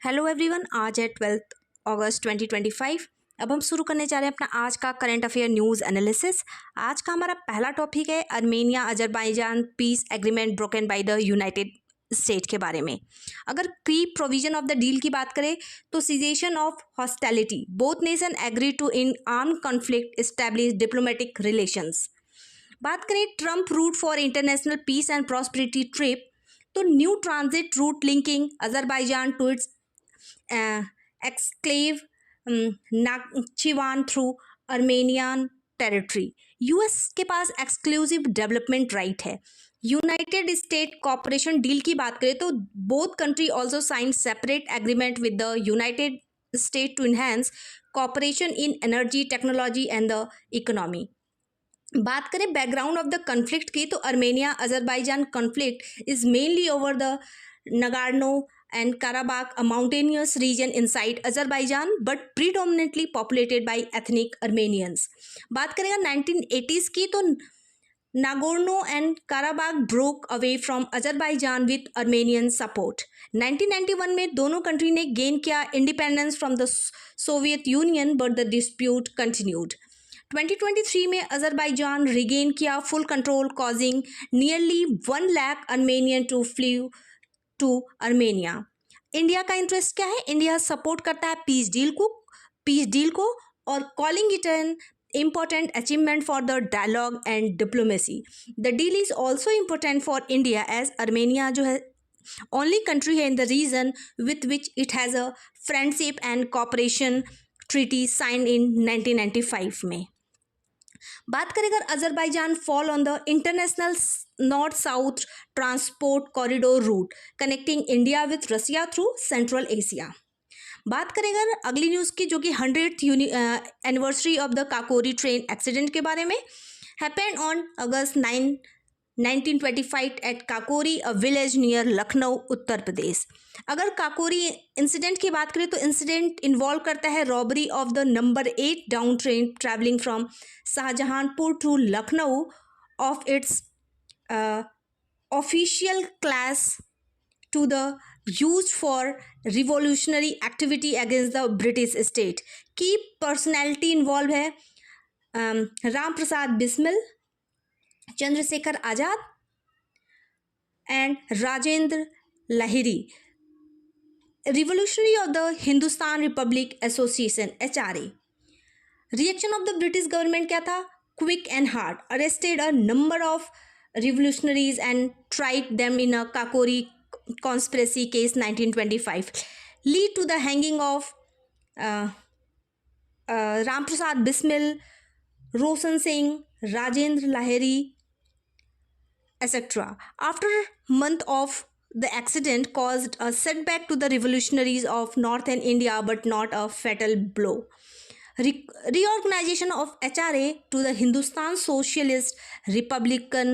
Hello everyone, आज है 12 अगस्त 2025। अब हम शुरू करने जा रहे हैं अपना आज का करंट अफेयर न्यूज़ एनालिसिस। आज का हमारा पहला टॉपिक है Armenia Azerbaijan peace agreement broken by the United State के बारे में। अगर pre provision of the deal की बात करें तो cessation of hostility, both nation agree to in arm conflict establish diplomatic relations. बात करें Trump route for international peace and prosperity trip, तो new transit route linking Azerbaijan to its exclave Nakhchivan through Armenian territory. US के पास exclusive development right है। United state cooperation deal की बात करें तो both country also sign separate agreement with the United State to enhance cooperation in energy technology and the economy. बात करें background of the conflict की तो Armenia Azerbaijan conflict is mainly over the Nagorno and Karabakh, a mountainous region inside Azerbaijan but predominantly populated by ethnic Armenians. बात करेगा 1980s की तो Nagorno and काराबाग broke away from Azerbaijan with Armenian support. 1991 में दोनों country ने gain किया independence from the Soviet Union but the dispute continued. 2023 में Azerbaijan regain किया full control, causing nearly 1 lakh Armenian to flee to Armenia. India का interest क्या है? India support करता है पीस डील को और calling it an important achievement for the dialogue and diplomacy. The deal is also important for India as Armenia जो है only country है in the region with which it has a friendship and cooperation treaty sign in 1995 में। बात करें अगर Azerbaijan fall on the International North South Transport Corridor route connecting India with Russia through Central Asia. बात करें अगर अगली news की जो कि 100th anniversary of the Kakori train accident के बारे में, happened on August 9 1925 at Kakori, a village near Lucknow, Uttar Pradesh. अगर काकोरी इंसिडेंट की बात करें तो इंसिडेंट इन्वॉल्व करता है robbery of the number 8 down train travelling from Shahjahanpur to Lucknow of its official class to the use for revolutionary activity against the British state. Key personality involve है Ram Prasad Bismil, Chandrashekhar Azad and Rajendra Lahiri. Revolutionary of the Hindustan Republic Association HRA। Reaction of the British government क्या था? Quick and hard, arrested a number of revolutionaries and tried them in a Kakori conspiracy case 1925, lead to the hanging of Ram Prasad Bismil, Roshan Singh, Rajendra Lahiri, etc. After month of the accident caused a setback to the revolutionaries of northern India but not a fatal blow. Reorganization of HRA to the Hindustan Socialist Republican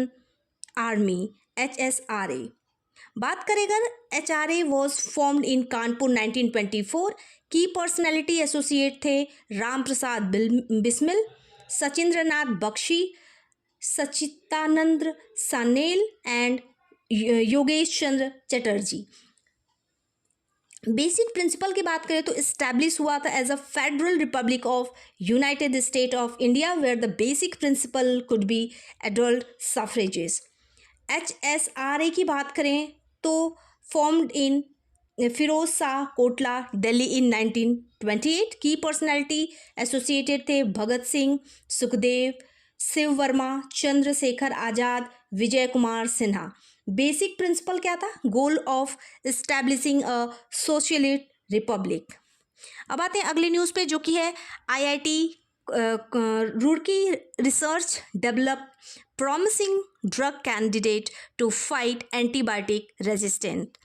Army HSRA. बात करें अगर HRA was formed in Kanpur 1924. की personality associate थे Ram Prasad Bismil, Sachindranath Bakshi, Sachitanand Sanyal and Yogesh Chandra Chatterjee. Basic principle की बात करें तो establish हुआ था as a federal republic of United State of India where the basic principle could be adult suffrages. HSRA की बात करें तो formed in Firoz Shah Kotla, Delhi in 1928। Key personality associated थे भगत सिंह, सुखदेव, शिव वर्मा, चंद्रशेखर आजाद, विजय कुमार सिन्हा। बेसिक प्रिंसिपल क्या था? Goal of establishing a socialist Republic. अब आते हैं अगली न्यूज़ पे जो कि है IIT Roorkee research develop promising drug candidate to fight antibiotic resistant.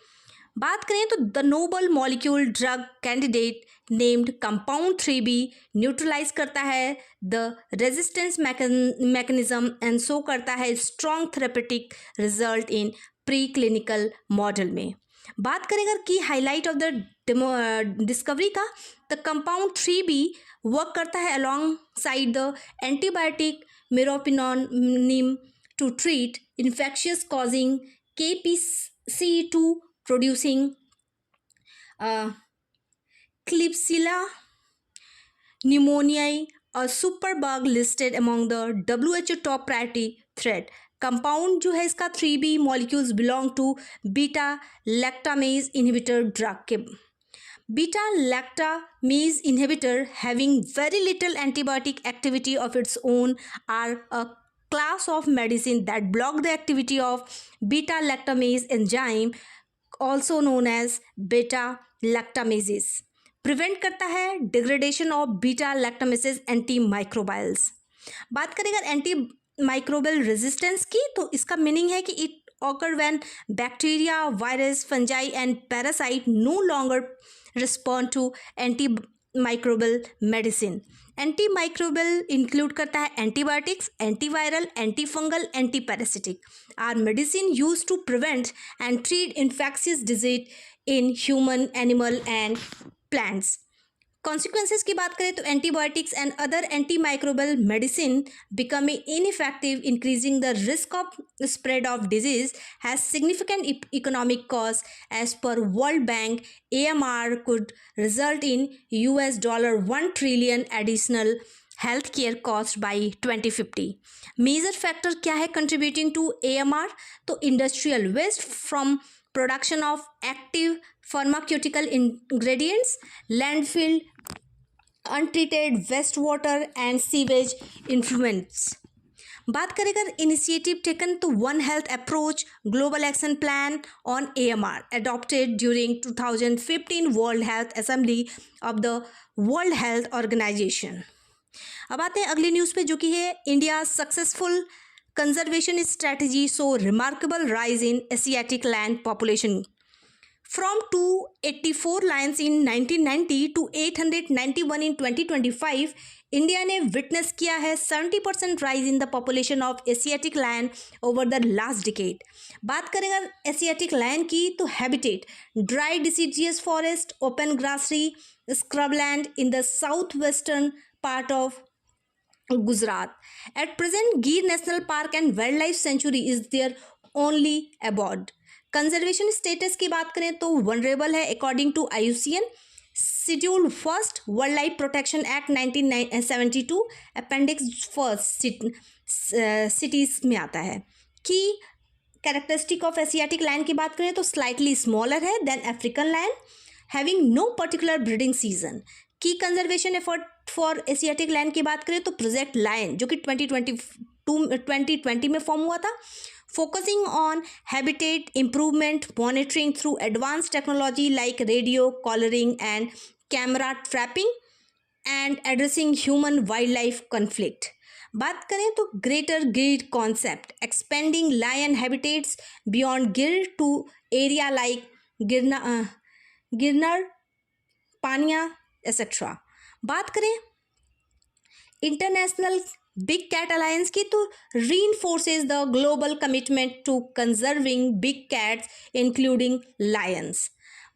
बात करें तो the noble molecule drug candidate named compound 3B neutralize करता है the resistance mechanism and show करता है strong therapeutic result in pre clinical model में। बात करें अगर key highlight of the discovery का, द कंपाउंड 3B वर्क करता है alongside the antibiotic meropenem to treat infectious causing KPC2 producing Klebsiella pneumoniae, a superbug listed among the WHO top priority threat. Compound जो है इसका 3B molecules belong to beta lactamase inhibitor drug के. Beta lactamase inhibitor having very little antibiotic activity of its own are a class of medicine that block the activity of beta lactamase enzyme also known as beta lactamases. Prevent करता है degradation of beta लैक्टामेसेस एंटीमाइक्रोबाइल्स. बात करें अगर anti microbial resistance की तो इसका meaning है कि it occur when bacteria, virus, fungi and parasite no longer respond to antimicrobial medicine. Antimicrobial include करता है antibiotics, antiviral, antifungal, antiparasitic are medicine use to prevent and treat infectious disease in human, animal and plants. Consequences की बात करें तो antibiotics and other antimicrobial medicine becoming ineffective, increasing the risk of spread of disease, has significant economic cost. As per World Bank, AMR could result in $1 trillion additional healthcare cost by 2050. Major factor क्या है contributing to AMR? तो industrial waste from production of active pharmaceutical ingredients, landfill, untreated wastewater and sewage influents. बात करें अगर initiative taken तो One Health approach global action plan on AMR adopted during 2015 World Health Assembly of the World Health Organization. अब आते हैं अगली न्यूज़ पे जो कि है India successful conservation strategy show remarkable rise in Asiatic lion population from 284 lions in 1990 to 891 in 2025. India ने विटनेस किया है 70% rise in the population of Asiatic lion over the last decade. बात करें अगर एशियाटिक लायन की तो habitat dry deciduous forest, open grassy, scrubland in the south western part of Gujarat. At present, Gir National Park and Wildlife Sanctuary is their only abode. Conservation status की बात करें तो vulnerable है according to IUCN Schedule First Wildlife Protection Act 1972 Appendix First cities में आता है. की characteristic of Asiatic lion की बात करें तो स्लाइटली स्मॉलर है then African lion, having no particular breeding season. Key conservation effort for Asiatic lion की बात करें तो प्रोजेक्ट लायन जो कि 2020 में फॉर्म हुआ था, focusing on habitat improvement, monitoring through advance technology like radio collaring and camera trapping and addressing human wildlife conflict. बात करें तो Greater Gir concept expanding lion habitats beyond Gir to area like Girnar, Pania etcetera. बात करें international big cat alliance की तो reinforces the global commitment to conserving big cats including lions.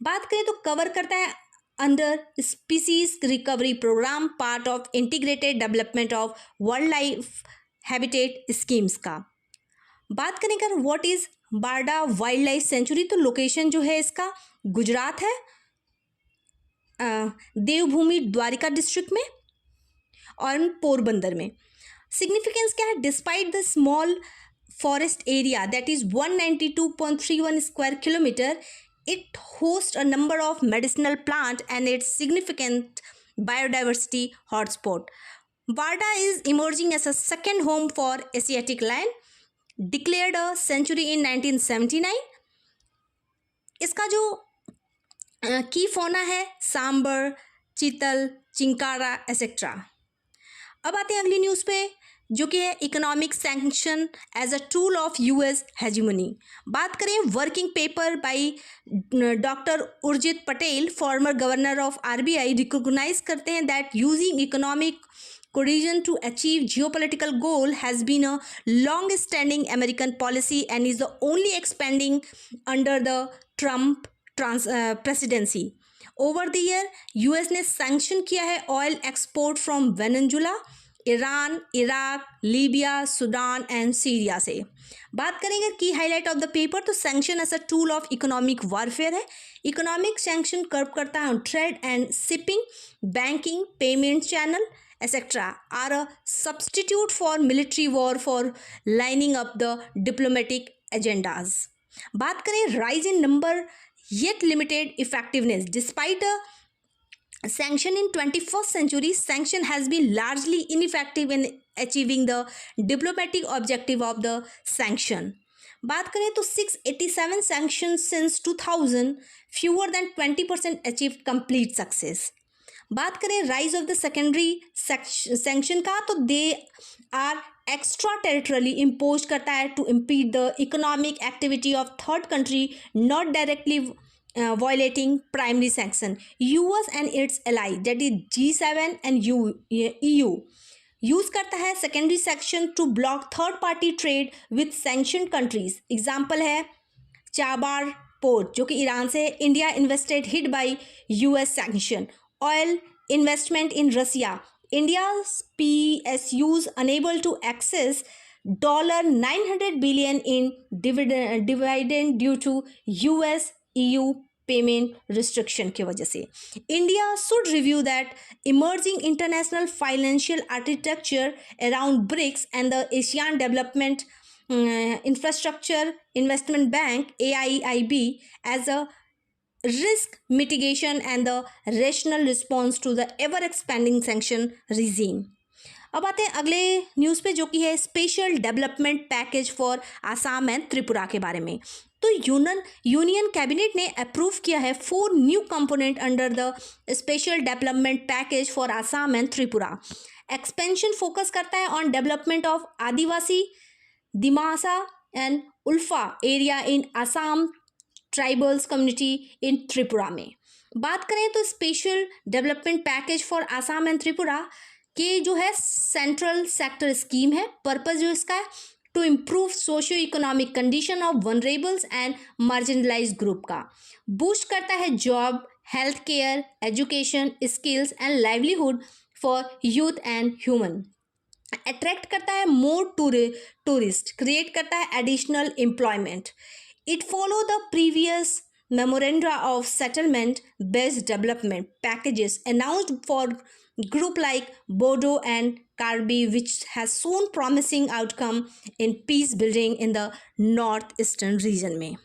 बात करें तो कवर करता है under species recovery programme part of integrated development of wildlife habitat schemes का. बात करें अगर what is Barda wildlife sanctuary तो लोकेशन जो है इसका गुजरात है, देवभूमि द्वारिका डिस्ट्रिक्ट में और पोरबंदर में. सिग्निफिकेंस क्या है? Despite the small forest area that is 192.31 square kilometre, it hosts a number of medicinal plant and its significant biodiversity hotspot. Barda is emerging as a second home for Asiatic lion, declared a sanctuary in 1979. इसका जो की फोना है सांबर, चीतल, chinkara etcetera. अब आते हैं अगली न्यूज़ पे जो कि है economic sanction as a tool of US hegemony. बात करें working paper by doctor Urjit Patel, former governor of RBI, recognise करते हैं that using economic cohesion to achieve geopolitical goal has been a long-standing American policy and is the only expanding under the Trump presidency. Over the year, US ने sanction किया है oil export from Venezuela, Iran, Iraq, Libya, Sudan and Syria से। बात करेंगे की highlight of the paper, तो sanction as a tool of economic warfare है। Economic sanction curb करता है on trade and shipping, banking, payment channel etc. are a substitute for military war for lining up the diplomatic agendas. बात करें rise in number yet limited effectiveness. Despite a sanction in 21st century, sanction has been largely ineffective in achieving the diplomatic objective of the sanction. बात करें तो 687 sanctions since 2000, fewer than 20% achieved complete success. बात करें rise of the secondary sanction का, तो they are extraterritorially impose करता है to impede the economic activity of third country, not directly violating primary sanction. US and its ally that is G7 and EU use करता है secondary sanction to block third party trade with sanction countries. Example है Chabahar port जो कि ईरान से है. India invested hit by US सैंक्शन. Oil investment in Russia. India's PSUs unable to access $900 billion in dividend due to US EU payment restriction की वजह से. India should review that emerging international financial architecture around BRICS and the Asian Development Infrastructure Investment Bank AIIB as a risk mitigation and the rational response to the ever expanding sanction regime. अब आते हैं अगले न्यूज़ पे जो कि है special development package for Assam and Tripura के बारे में. तो यूनियन कैबिनेट ने अप्रूव किया है 4 new component under the special development package for Assam and Tripura. Expansion focus करता है ऑन डेवलपमेंट ऑफ आदिवासी, Dimasa and ULFA area in Assam, tribals community in Tripura में. बात करें तो special development package for Assam and Tripura के जो है सेंट्रल सेक्टर स्कीम है. पर्पस जो इसका है to improve socio economic condition of vulnerables and marginalise group का. बूस्ट करता है job, health care, education, skills and livelihood for youth and human. Attract करता है मोर टूरिस्ट, क्रिएट करता है additional employment. It followed the previous memoranda of settlement-based development packages announced for group like Bodo and Karbi, which has shown promising outcome in peace building in the northeastern region में.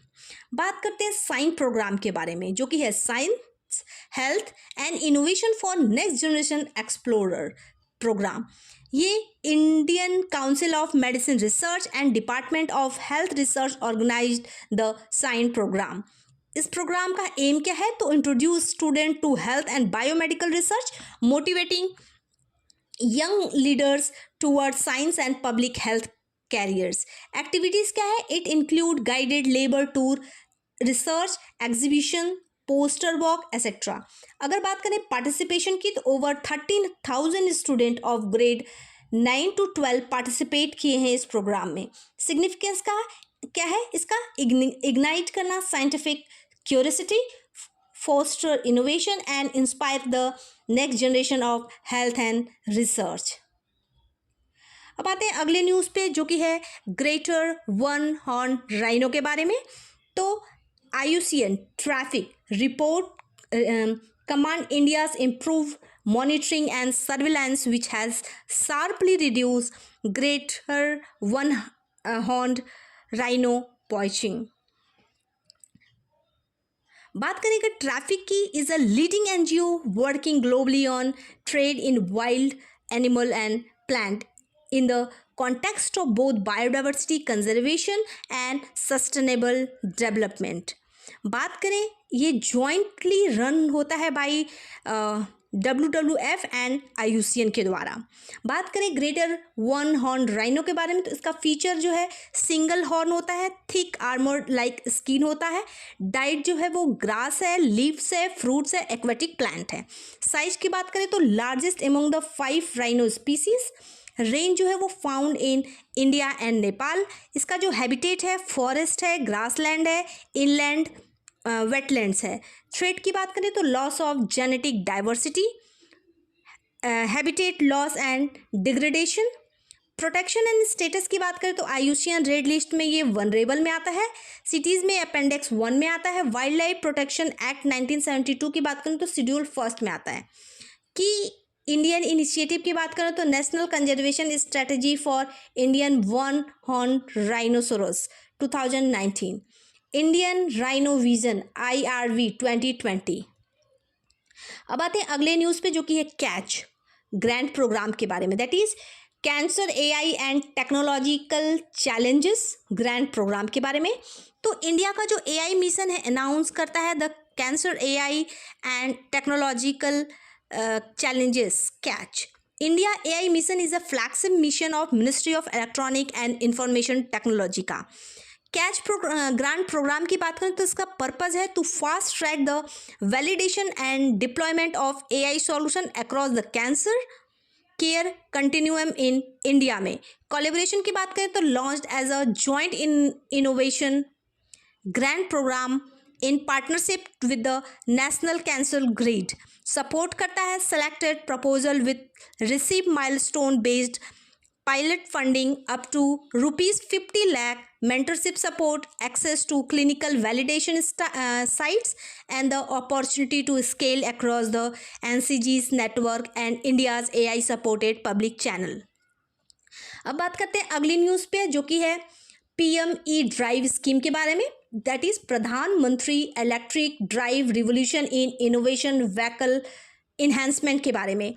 बात करते हैं sign programme के बारे में जो कि है science, health and innovation for next generation explorer programme. ये Indian council of medicine research and department of health research organised the SHINE programme. इस प्रोग्राम का एम क्या है तो introduce student to health and biomedical research, motivating young leaders toward science and public health careers. Activities क्या है, it include guided labour tour, research exhibition, poster walk etcetera. अगर बात करें पार्टिसिपेशन की तो over 13,000 student of grade 9 to 12 participate किए हैं इस प्रोग्राम में. सिग्निफिकेंस का क्या है इसका, इग्नाइट करना scientific curiosity, foster innovation and inspire the next generation of health and research. अब आते हैं अगले न्यूज़ पे जो कि है ग्रेटर वन हॉर्न राइनो के बारे में. तो IUCN traffic report command India's improved monitoring and surveillance which has sharply reduced greater one-horned rhino poaching. बात करेंगे ट्रैफिक की, is a leading NGO working globally on trade in wild animal and plant in the context of both biodiversity conservation and sustainable development. बात करें ये jointly run होता है by WWF and IUCN के द्वारा. बात करें ग्रेटर वन हॉर्न राइनो के बारे में तो इसका फीचर जो है सिंगल हॉर्न होता है, थिक आर्मर लाइक स्किन होता है, डाइट जो है वो ग्रास है, लीव्स है, फ्रूट्स है, एक्वेटिक प्लांट है. साइज की बात करें तो largest among the 5 rhino species. Range जो है वो found in India and Nepal. इसका जो हैबिटेट है फॉरेस्ट है, ग्रासलैंड है, इनलैंड वेटलैंड्स है. थ्रेट की बात करें तो loss of genetic diversity, habitat loss and degradation. Protection and status की बात करें तो IUCN रेड लिस्ट में ये वनरेबल में आता है, सिटीज़ में अपेंडिक्स 1 में आता है। वाइल्ड लाइफ प्रोटेक्शन एक्ट 1972 की बात करें तो शेड्यूल फर्स्ट में आता है। कि इंडियन इनिशिएटिव की बात करें तो national conservation strategy for Indian one horn rhinoceros 2019, Indian rhino vision IRV 2020। अब आते हैं अगले न्यूज़ पे जो कि है कैच ग्रांट प्रोग्राम के बारे में, that is cancer AI and technological challenges grant programme के बारे में। तो इंडिया का जो AI मिशन है अनाउंस करता है the cancer AI and technological challenges catch. India AI mission is a flagship mission of Ministry of Electronic and Information Technology का। कैच ग्रांट प्रोग्राम की बात करें तो इसका पर्पज़ है to fast track the validation and deployment of AI solution across the cancer care continuum in India में। Collaboration की बात करें तो launched as a joint innovation grant programme in partnership with the National Cancer Grid. Support करता है selected proposal with receive milestone based pilot funding up to ₹50 lakh, mentorship support, access to clinical validation sites, and the opportunity to scale across the NCG's network and India's AI supported public channel। अब बात करते हैं अगली न्यूज़ पे जो कि है PME ड्राइव स्कीम के बारे में, that is Pradhan Mantri Electric Drive Revolution in Innovation Vehicle Enhancement के बारे में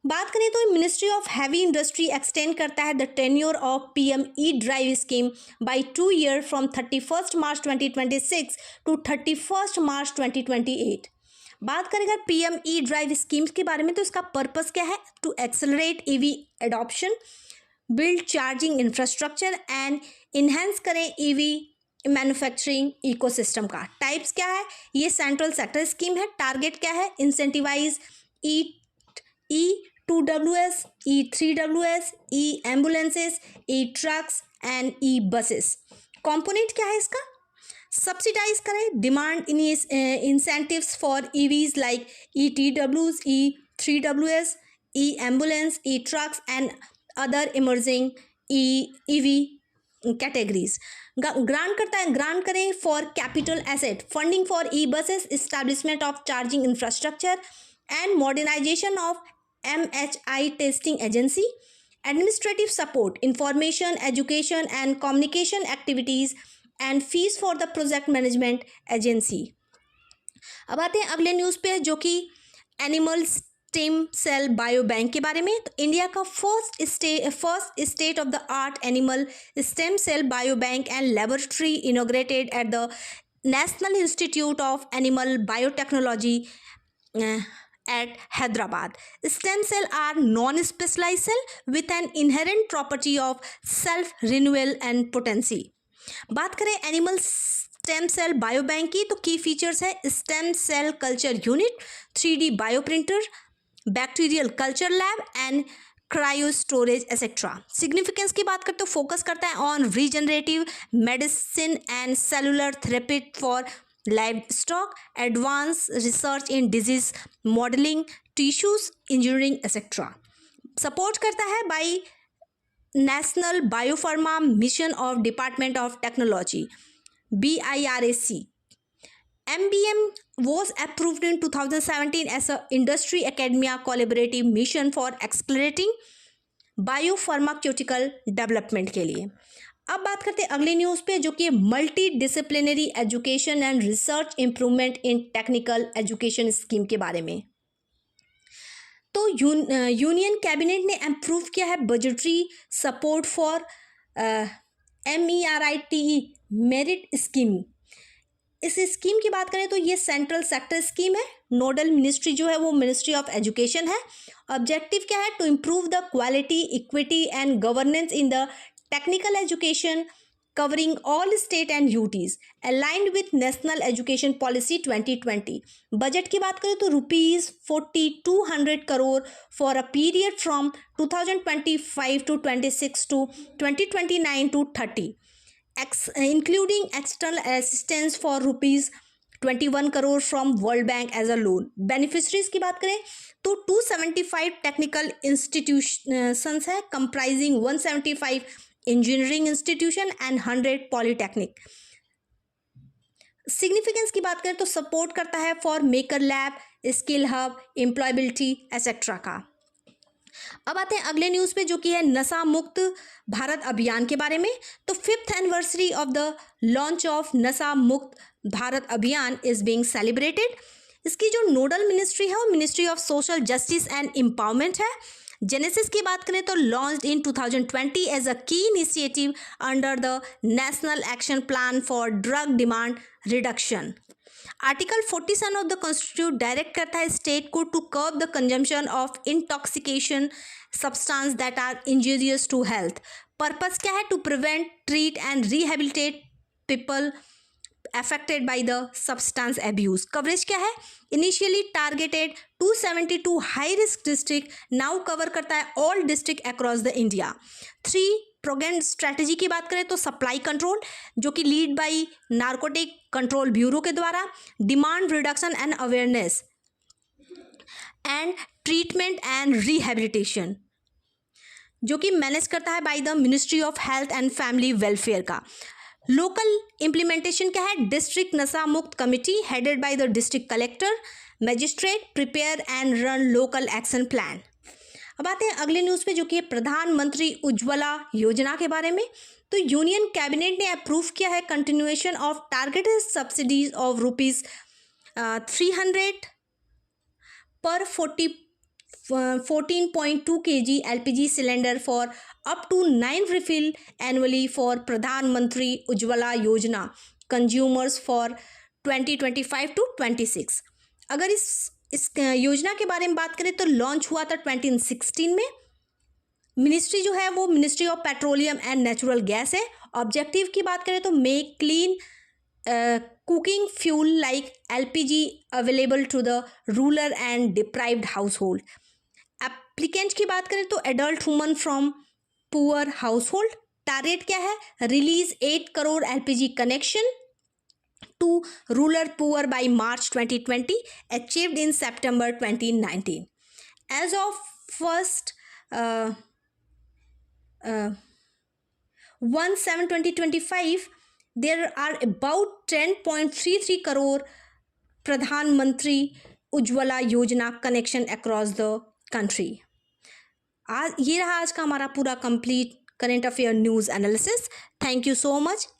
बात करें तो Ministry of Heavy Industry extend करता है the tenure of PME drive scheme by 2 years from 31 March 2026 to 31 March 2028। बात करें अगर PME ड्राइव स्कीम्स के बारे में तो इसका पर्पस क्या है, to accelerate EV adoption, build charging infrastructure and enhance करें EV मैन्युफैक्चरिंग इकोसिस्टम का। टाइप्स क्या है, ये सेंट्रल सेक्टर स्कीम है। टारगेट क्या है, incentivise E2WS, E3WS, e ambulances, e trucks and e buses. Component क्या है इसका, सब्सिडाइज करें demand incentives for EVs like E-TWs, E3WS, e ambulance, e trucks and other emerging EV categories. Grant करता है, ग्रांट करें for capital asset funding for e buses, establishment of charging infrastructure and modernisation of MHI testing agency, administrative support, information education and communication activities and fees for the project management agency. अब आते हैं अगले न्यूज़ पे जो कि animal stem cell biobank के बारे में। तो इंडिया का first state of the art animal stem cell biobank and laboratory inaugurated at the National Institute of Animal Biotechnology at Hyderabad. Stem cell are non-specialized cell with an inherent property of self-renewal and potency। बात करें animal stem cell biobank की तो की features है stem cell culture unit, 3D bioprinter, bacterial culture lab and cryo storage etcetera. Significance की बात करते तो फोकस करता है on regenerative medicine and cellular therapy for livestock, advanced research in disease modeling, tissues engineering etc। Support करता है by National Biopharma Mission of Department of Technology BIRAC। MBM was approved in 2017 as a industry academia collaborative mission for accelerating biopharmaceutical development के लिए। अब बात करते हैं अगली न्यूज़ पे जो कि multi disciplinary education and research improvement in technical education scheme के बारे में। तो यूनियन कैबिनेट ने अप्रूव किया है budgetary support for MERITE merit scheme. इस स्कीम की बात करें तो ये सेंट्रल सेक्टर स्कीम है। नोडल मिनिस्ट्री जो है वो मिनिस्ट्री ऑफ एजुकेशन है। ऑब्जेक्टिव क्या है, to improve the quality, equity and governance in the technical education covering all state and UTs aligned with National Education Policy 2020। Budget की बात करें तो ₹4200 crore for a period from 2025 to 26 to 2029 to 30, including external assistance for 21 crore from world bank as a loan. Beneficiaries की बात करें तो 275 technical institutions है, comprising 175 engineering institution and 100 polytechnic. Significance की बात करें तो सपोर्ट करता है for maker lab, skill hub, employability etcetera का। अब आते हैं अगले न्यूज़ पे जो कि है नशा मुक्त भारत अभियान के बारे में। तो 5th anniversary of the launch of नशा मुक्त भारत अभियान इज बीइंग सेलिब्रेटेड। इसकी जो नोडल मिनिस्ट्री है वो ministry of social justice and empowerment है। जेनेसिस की बात करें तो launched in 2020 as a key initiative under the national action plan for drug demand reduction. Article 47 of the constitute direct करता है स्टेट को to curb the consumption of intoxication substance that are injurious to health. Purpose क्या है? To prevent, treat and rehabilitate people affected by the substance abuse. Coverage क्या है? Initially targeted 272 high risk district, now cover करता है all district across the India. 3 program strategy की बात करें तो सप्लाई कंट्रोल जो कि lead by narcotic control bureau के द्वारा, demand reduction and awareness and treatment and rehabilitation जो कि मैनेज करता है by the ministry of health and family welfare का। लोकल इम्प्लीमेंटेशन क्या है? डिस्ट्रिक्ट नशा मुक्त committee headed by the district collector, magistrate prepare and run local action plan. अब आते हैं अगले न्यूज़ पे जो कि प्रधानमंत्री उज्ज्वला योजना के बारे में। तो यूनियन कैबिनेट ने अप्रूव किया है continuation of targeted subsidies of ₹300 पर 14.2 kg LPG cylinder for up to 9 refill annually for प्रधानमंत्री उज्ज्वला योजना कंज्यूमर्स फॉर 2025 to 26। अगर इस योजना के बारे में बात करें तो लॉन्च हुआ था 2016 में। मिनिस्ट्री जो है वो ministry of petroleum and natural gas है। ऑब्जेक्टिव की बात करें तो make clean cooking fuel like LPG available to the rural and deprived household. Applicant की बात करें तो adult woman from poor household. Target क्या है? Release 8 crore LPG connection to rural poor by March 2020, achieved in September 2019। As of 1/7/2025 there are about 10.33 crore Pradhan Mantri Ujjwala योजना connection across the country. आज ये रहा आज का हमारा पूरा complete current affair news analysis. Thank you so much